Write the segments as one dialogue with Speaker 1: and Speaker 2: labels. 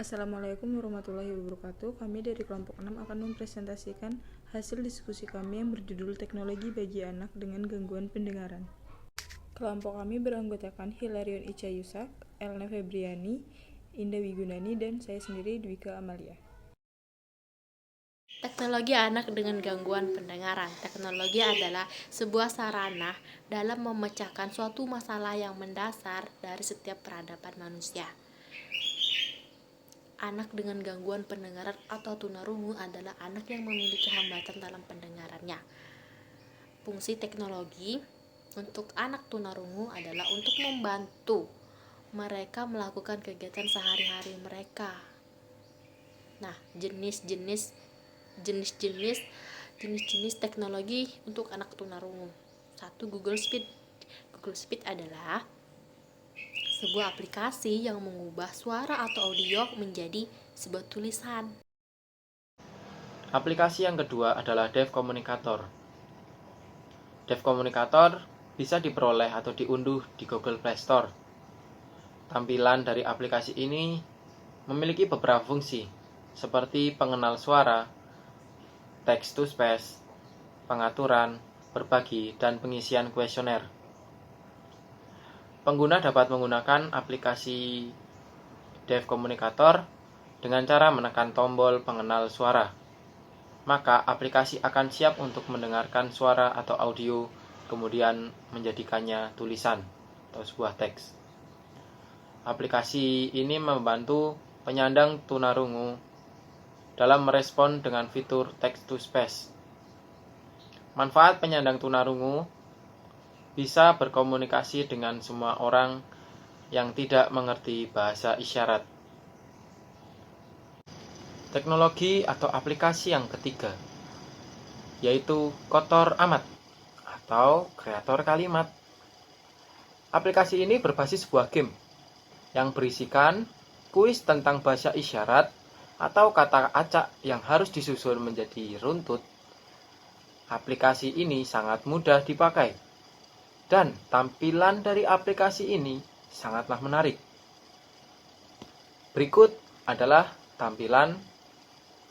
Speaker 1: Assalamualaikum warahmatullahi wabarakatuh. Kami dari kelompok 6 akan mempresentasikan hasil diskusi kami yang berjudul Teknologi bagi Anak dengan Gangguan Pendengaran. Kelompok kami beranggotakan Hilarion Ica Yusak, Elna Febriani, Indah Wigunani, dan saya sendiri Dwika Amalia.
Speaker 2: Teknologi anak dengan gangguan pendengaran. Teknologi adalah sebuah sarana dalam memecahkan suatu masalah yang mendasar dari setiap peradaban manusia. Anak dengan gangguan pendengaran atau tunarungu adalah anak yang memiliki hambatan dalam pendengarannya. Fungsi teknologi untuk anak tunarungu adalah untuk membantu mereka melakukan kegiatan sehari-hari mereka. Nah, jenis teknologi untuk anak tunarungu. 1. Google Speed. Google Speed adalah sebuah aplikasi yang mengubah suara atau audio menjadi sebuah tulisan.
Speaker 3: Aplikasi yang kedua adalah Dev Communicator. Dev Communicator bisa diperoleh atau diunduh di Google Play Store. Tampilan dari aplikasi ini memiliki beberapa fungsi, seperti pengenal suara, text to speech, pengaturan, berbagi, dan pengisian kuesioner. Pengguna dapat menggunakan aplikasi Dev Communicator dengan cara menekan tombol pengenal suara. Maka aplikasi akan siap untuk mendengarkan suara atau audio, kemudian menjadikannya tulisan atau sebuah teks. Aplikasi ini membantu penyandang tunarungu dalam merespon dengan fitur text to speech. Manfaat penyandang tunarungu bisa berkomunikasi dengan semua orang yang tidak mengerti bahasa isyarat. Teknologi atau aplikasi yang ketiga, yaitu Kotor Amat atau kreator kalimat. Aplikasi ini berbasis sebuah game yang berisikan kuis tentang bahasa isyarat atau kata acak yang harus disusun menjadi runtut. Aplikasi ini sangat mudah dipakai dan tampilan dari aplikasi ini sangatlah menarik. Berikut adalah tampilan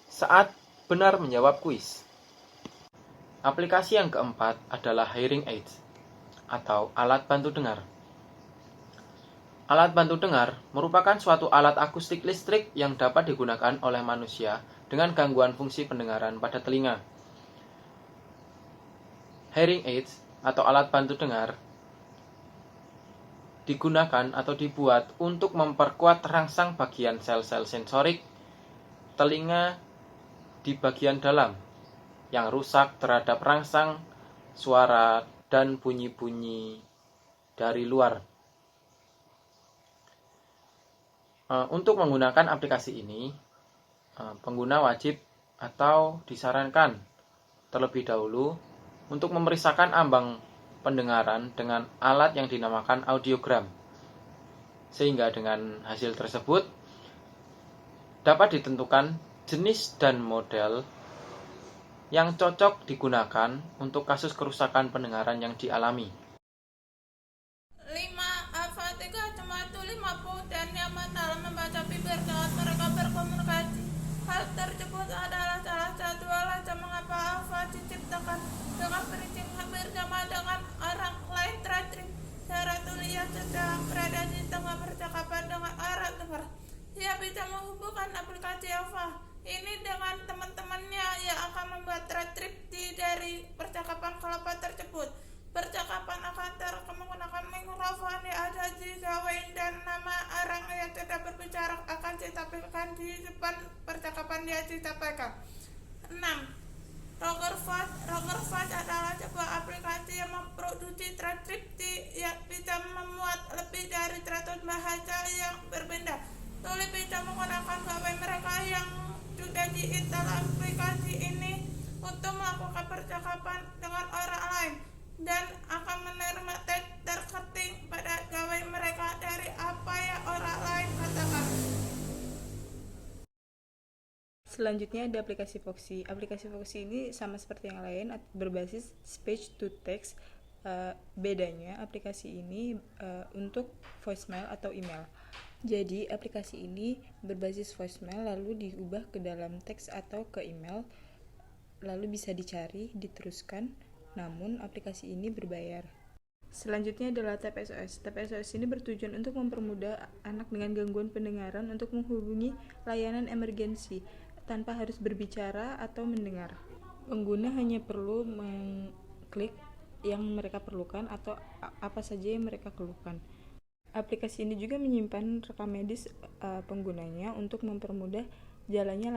Speaker 3: saat benar menjawab kuis. Aplikasi yang keempat adalah Hearing Aids atau alat bantu dengar. Alat bantu dengar merupakan suatu alat akustik listrik yang dapat digunakan oleh manusia dengan gangguan fungsi pendengaran pada telinga. Hearing aids atau alat bantu dengar digunakan atau dibuat untuk memperkuat rangsang bagian sel-sel sensorik telinga di bagian dalam yang rusak terhadap rangsang suara dan bunyi-bunyi dari luar. Untuk menggunakan aplikasi ini, pengguna wajib atau disarankan terlebih dahulu untuk memeriksakan ambang pendengaran dengan alat yang dinamakan audiogram. Sehingga dengan hasil tersebut dapat ditentukan jenis dan model yang cocok digunakan untuk kasus kerusakan pendengaran yang dialami.
Speaker 4: 5. Al-Fatihah cuma 50 dan yang dalam membaca bibir saat mereka berkomunikasi. Hal tersebut adalah salah satu alasan mengapa Al-Fatihah diciptakan dengan prinsip bersama dengan orang lain terakhir. Secara tulisan sedang berada di tengah percakapan dengan orang dengar. Dia bisa menghubungkan aplikasi Alfa ini dengan teman-temannya yang akan membuat transkripsi dari percakapan kelompok tersebut. Percakapan akan terekam menggunakan mikrofon yang ada di gawai dan nama orang yang sedang berbicara akan ditampilkan di depan percakapan yang disampaikan. 6. Rogerfast adalah sebuah aplikasi yang memproduksi transkripsi yang bisa memuat lebih dari 100 bahasa yang berbeda. Tulis bisa menggunakan gawai mereka yang sudah diinstal aplikasi ini untuk melakukan percakapan dengan orang lain dan akan menerima teks terketik pada gawai mereka dari apa yang orang lain katakan.
Speaker 1: Selanjutnya ada aplikasi Foxy. Aplikasi Foxy ini sama seperti yang lain, berbasis speech to text. Bedanya aplikasi ini untuk voicemail atau email. Jadi aplikasi ini berbasis voicemail lalu diubah ke dalam teks atau ke email, lalu bisa dicari, diteruskan, namun aplikasi ini berbayar. Selanjutnya adalah Tap SOS. Tap SOS ini bertujuan untuk mempermudah anak dengan gangguan pendengaran untuk menghubungi layanan emergensi tanpa harus berbicara atau mendengar. Pengguna hanya perlu mengklik yang mereka perlukan atau apa saja yang mereka keluhkan. Aplikasi ini juga menyimpan rekam medis penggunanya untuk mempermudah jalannya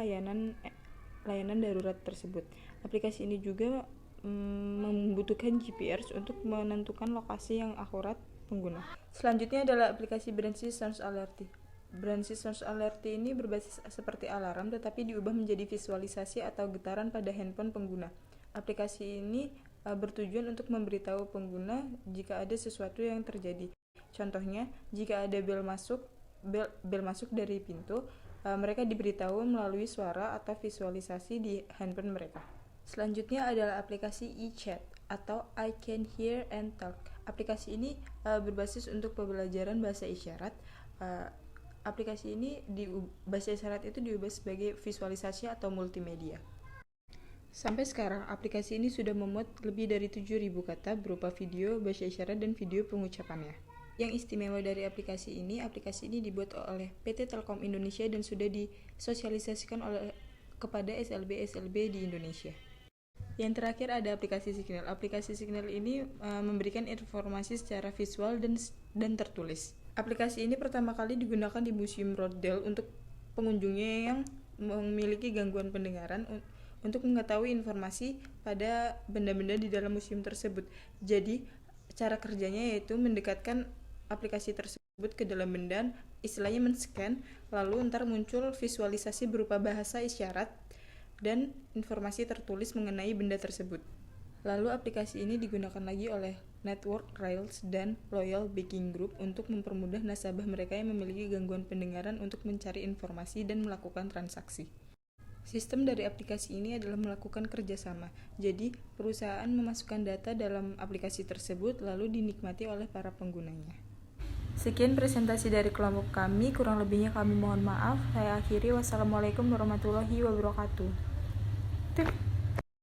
Speaker 1: layanan darurat tersebut. Aplikasi ini juga membutuhkan GPS untuk menentukan lokasi yang akurat pengguna. Selanjutnya adalah aplikasi Branchi Sound Alert. Branchi Sound Alert ini berbasis seperti alarm tetapi diubah menjadi visualisasi atau getaran pada handphone pengguna. Aplikasi ini bertujuan untuk memberitahu pengguna jika ada sesuatu yang terjadi. Contohnya, jika ada bel masuk dari pintu, mereka diberitahu melalui suara atau visualisasi di handphone mereka. Selanjutnya adalah aplikasi iChat atau I Can Hear and Talk. Aplikasi ini berbasis untuk pembelajaran bahasa isyarat. Aplikasi ini bahasa isyarat itu diubah sebagai visualisasi atau multimedia. Sampai sekarang, aplikasi ini sudah memuat lebih dari 7.000 kata berupa video, bahasa isyarat, dan video pengucapannya. Yang istimewa dari aplikasi ini dibuat oleh PT Telkom Indonesia dan sudah disosialisasikan kepada SLB di Indonesia. Yang terakhir ada aplikasi Signal. Aplikasi Signal ini memberikan informasi secara visual dan tertulis. Aplikasi ini pertama kali digunakan di Museum Rodel untuk pengunjungnya yang memiliki gangguan pendengaran untuk mengetahui informasi pada benda-benda di dalam museum tersebut. Jadi, cara kerjanya yaitu mendekatkan aplikasi tersebut ke dalam benda, istilahnya men-scan, lalu ntar muncul visualisasi berupa bahasa isyarat dan informasi tertulis mengenai benda tersebut. Lalu aplikasi ini digunakan lagi oleh Network Rails dan Loyal Banking Group untuk mempermudah nasabah mereka yang memiliki gangguan pendengaran untuk mencari informasi dan melakukan transaksi. Sistem dari aplikasi ini adalah melakukan kerjasama, jadi perusahaan memasukkan data dalam aplikasi tersebut lalu dinikmati oleh para penggunanya. Sekian presentasi dari kelompok kami, kurang lebihnya kami mohon maaf. Saya akhiri, wassalamualaikum warahmatullahi wabarakatuh.